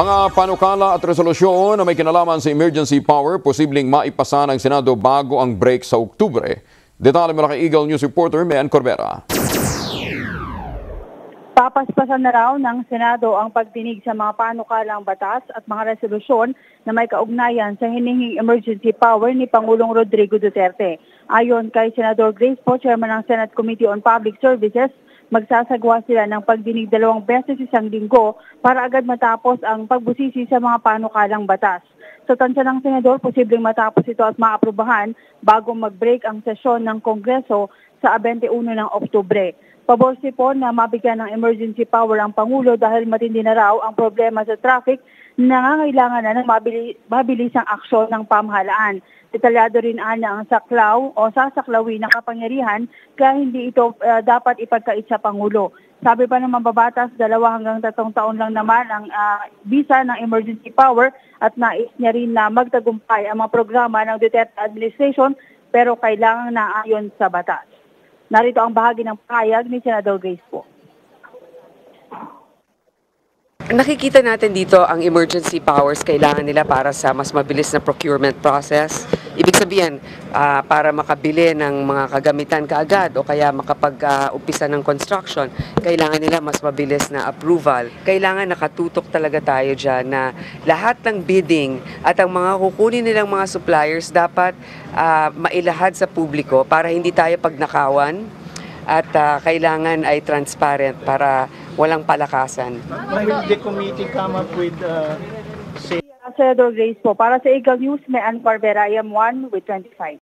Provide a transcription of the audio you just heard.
Mga panukala at resolusyon na may kinalaman sa emergency power, posibleng maipasa ng Senado bago ang break sa Oktubre. Detalye mula kay Eagle News reporter Mean Corbera. Papaspasan na raw ng Senado ang pagdinig sa mga panukalang batas at mga resolusyon na may kaugnayan sa hinihing emergency power ni Pangulong Rodrigo Duterte. Ayon kay Senador Grace Poe, Chairman ng Senate Committee on Public Services, magsasagawa sila ng pagdinig 2 beses isang linggo para agad matapos ang pagbusisi sa mga panukalang batas. Sa tansya ng Senador, posibleng matapos ito at maaprubahan bago mag-break ang sesyon ng Kongreso sa 21 ng Oktubre. Paborsi po na mabigyan ng emergency power ang Pangulo dahil matindi na raw ang problema sa traffic na nangangailangan na ng mabilisang aksyon ng pamahalaan. Detalyado rin ang saklaw o sasaklawin ng kapangyarihan kaya hindi ito dapat ipagkait sa Pangulo. Sabi pa ng mambabatas, 2 hanggang 3 taon lang naman ang visa ng emergency power at nais niya rin na magtagumpay ang mga programa ng Duterte administration pero kailangan na ayon sa batas. Narito ang bahagi ng pahayag ni Senador Grace Poe. Nakikita natin dito ang emergency powers kailangan nila para sa mas mabilis na procurement process. Ibig sabihin, para makabili ng mga kagamitan kaagad o kaya makapag-umpisa ng construction, kailangan nila mas mabilis na approval. Kailangan nakatutok talaga tayo dyan na lahat ng bidding at ang mga kukunin nilang mga suppliers dapat mailahad sa publiko para hindi tayo pagnakawan at kailangan ay transparent para walang palakasan. Will the committee come up with Senador Grace po, para sa Eagle News, Mean Corbera, IM1 with 25.